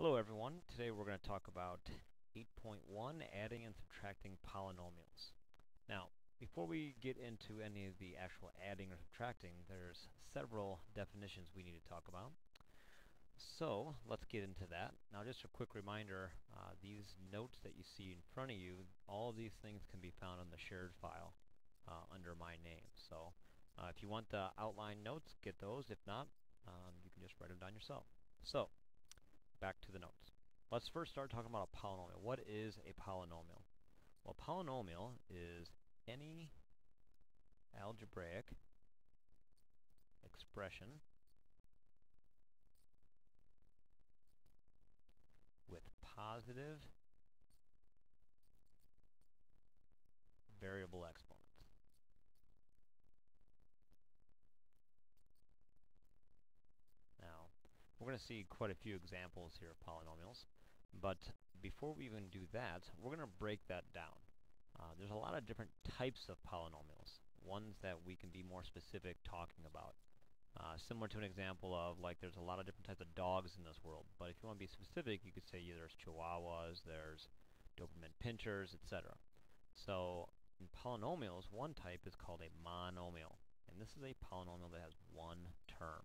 Hello everyone, today we're going to talk about 8.1 adding and subtracting polynomials. Now, before we get into any of the actual adding or subtracting, there's several definitions we need to talk about. So, let's get into that. Now just a quick reminder, these notes that you see in front of you, all of these things can be found on the shared file under my name. So, if you want the outline notes, get those. If not, you can just write them down yourself. So, back to the notes. Let's first start talking about a polynomial. What is a polynomial? Well, a polynomial is any algebraic expression with positive variable exponents. Now, we're going to see quite a few examples here of polynomials, but before we even do that, we're going to break that down. There's a lot of different types of polynomials, ones that we can be more specific talking about. Similar to an example of, like, there's a lot of different types of dogs in this world, but if you want to be specific, you could say there's Chihuahuas, there's Doberman Pinschers, etc. So, in polynomials, one type is called a monomial, and this is a polynomial that has one term.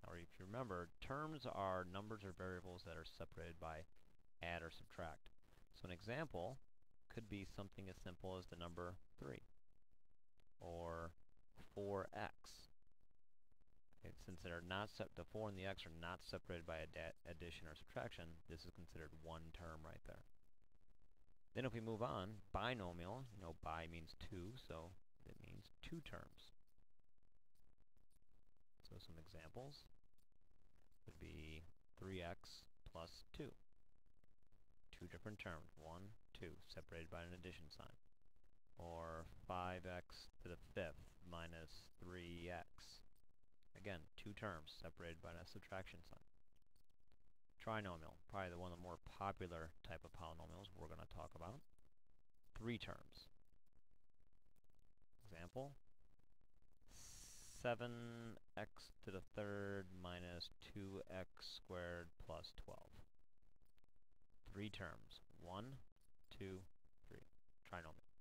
Now, if you remember, terms are numbers or variables that are separated by add or subtract. So an example could be something as simple as the number 3 or 4x. Okay, since they're not the 4 and the x are not separated by addition or subtraction, this is considered one term right there. Then if we move on, binomial, bi means 2, so it means 2 terms. So some examples would be 3x plus 2. Two different terms, 1, 2, separated by an addition sign. Or 5x to the 5th minus 3x. Again, two terms, separated by a subtraction sign. Trinomial, probably one of the more popular type of polynomials we're going to talk about. 3 terms. Example, 7x to the 3rd minus 2x squared plus 12. 3 terms. 1, 2, 3. Trinomial.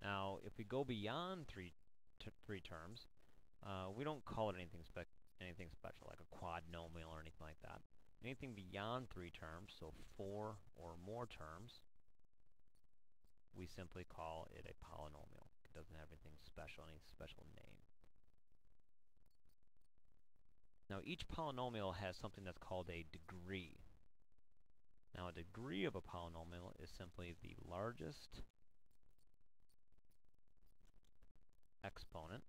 Now, if we go beyond three terms, we don't call it anything special, like a quadnomial or anything like that. Anything beyond 3 terms, so 4 or more terms, we simply call it a polynomial. It doesn't have anything special, any special name. Now, each polynomial has something that's called a degree. Now, a degree of a polynomial is simply the largest exponent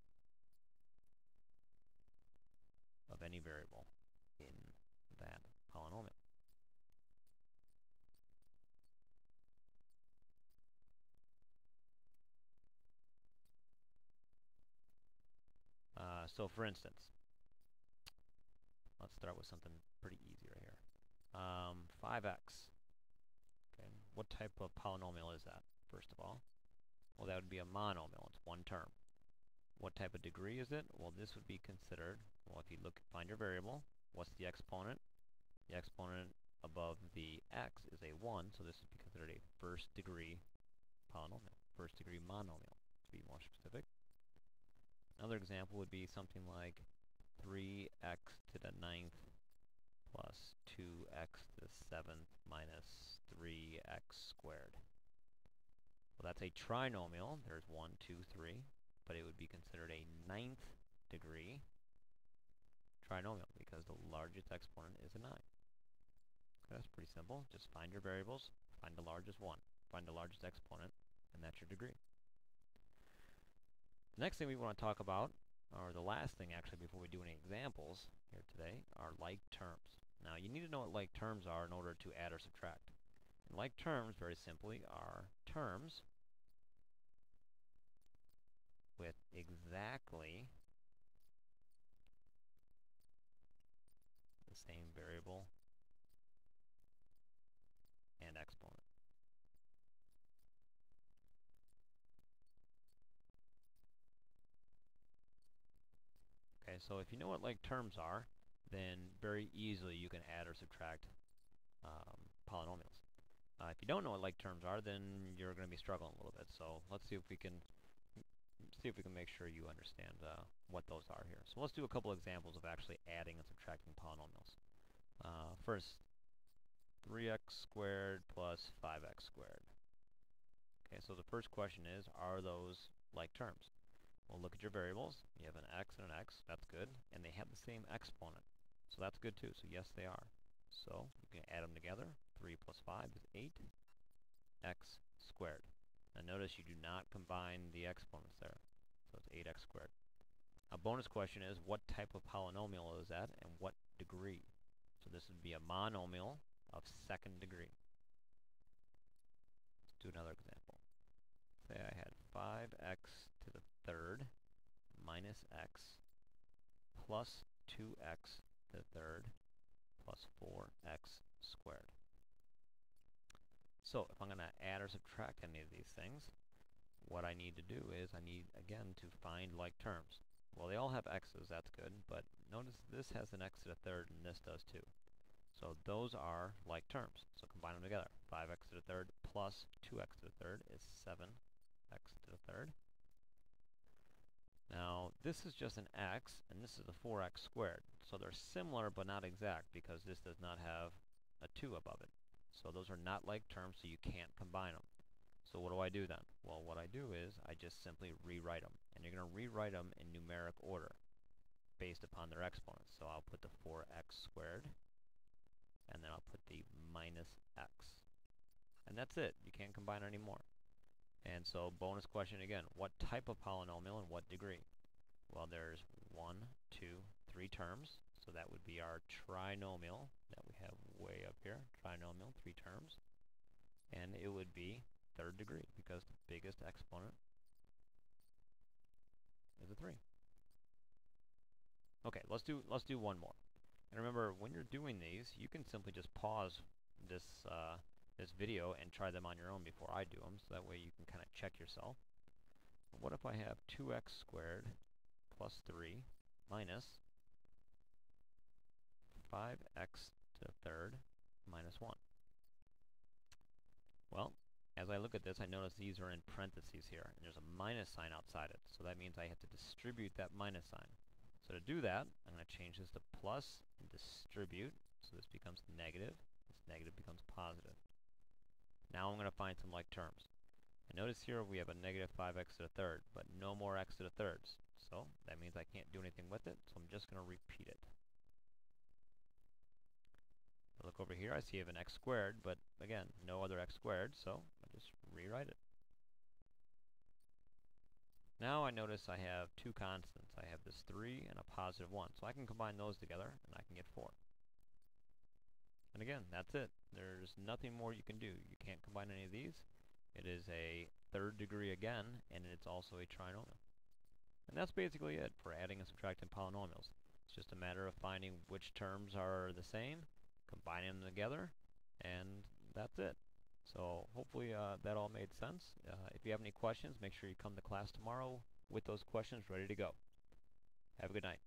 of any variable in that polynomial. So, for instance, let's start with something pretty easy right here. 5x. Okay, what type of polynomial is that, first of all? Well, that would be a monomial. It's one term. What type of degree is it? Well, this would be considered, well, if you find your variable, what's the exponent? The exponent above the x is a 1, so this would be considered a first degree polynomial, first degree monomial, to be more specific. Another example would be something like 3x to the 9th plus 2x to the 7th minus 3x squared. Well, that's a trinomial. There's 1, 2, 3. But it would be considered a 9th degree trinomial because the largest exponent is a 9. Okay, that's pretty simple. Just find your variables, find the largest one, find the largest exponent, and that's your degree. The next thing we want to talk about, or the last thing actually before we do any examples here today, are like terms. Now, you need to know what like terms are in order to add or subtract. And like terms, very simply, are terms with exactly the same variable and exponent. Okay, so if you know what like terms are, then very easily you can add or subtract polynomials. If you don't know what like terms are, then you're going to be struggling a little bit. So let's see if we can make sure you understand what those are here. So let's do a couple examples of actually adding and subtracting polynomials. First, 3x squared plus 5x squared. Okay, so the first question is, are those like terms? Well, look at your variables. You have an x and an x. That's good. And they have the same exponent. So that's good too. So yes, they are. So you can add them together. 3 plus 5 is 8x squared. Now notice you do not combine the exponents there. So it's 8x squared. A bonus question is, what type of polynomial is that and what degree? So this would be a monomial of second degree. Let's do another example. Say I had 5x to the third minus x plus 2x to the third plus 4x squared. So if I'm going to add or subtract any of these things, what I need to do is I need, again, to find like terms. Well, they all have x's, that's good, but notice this has an x to the third and this does too. So those are like terms. So combine them together. 5x to the third plus 2x to the third is 7x to the third. Now, this is just an x, and this is a 4x squared. So they're similar, but not exact, because this does not have a 2 above it. So those are not like terms, so you can't combine them. So what do I do then? Well, what I do is I just simply rewrite them. And you're going to rewrite them in numeric order based upon their exponents. So I'll put the 4x squared, and then I'll put the minus x. And that's it. You can't combine anymore. And so bonus question again, what type of polynomial and what degree? Well, there's 1, 2, 3 terms. So that would be our trinomial that we have way up here. Trinomial, 3 terms. And it would be third degree because the biggest exponent is a 3. Okay, let's do one more. And remember, when you're doing these, you can simply just pause this this video and try them on your own before I do them, so that way you can kind of check yourself. What if I have 2x squared plus 3 minus 5x to the third minus 1? Well, as I look at this, I notice these are in parentheses here, and there's a minus sign outside it, so that means I have to distribute that minus sign. So to do that, I'm going to change this to plus and distribute, so this becomes negative, this negative becomes positive. Now I'm going to find some like terms. And notice here we have a negative 5x to the third, but no more x to the thirds. So that means I can't do anything with it, so I'm just going to repeat it. I look over here, I see I have an x squared, but again, no other x squared, so I just rewrite it. Now I notice I have two constants. I have this 3 and a positive 1, so I can combine those together, and I can get 4. And again, that's it. There's nothing more you can do. You can't combine any of these. It is a third degree again, and it's also a trinomial. And that's basically it for adding and subtracting polynomials. It's just a matter of finding which terms are the same, combining them together, and that's it. So hopefully that all made sense. If you have any questions, make sure you come to class tomorrow with those questions ready to go. Have a good night.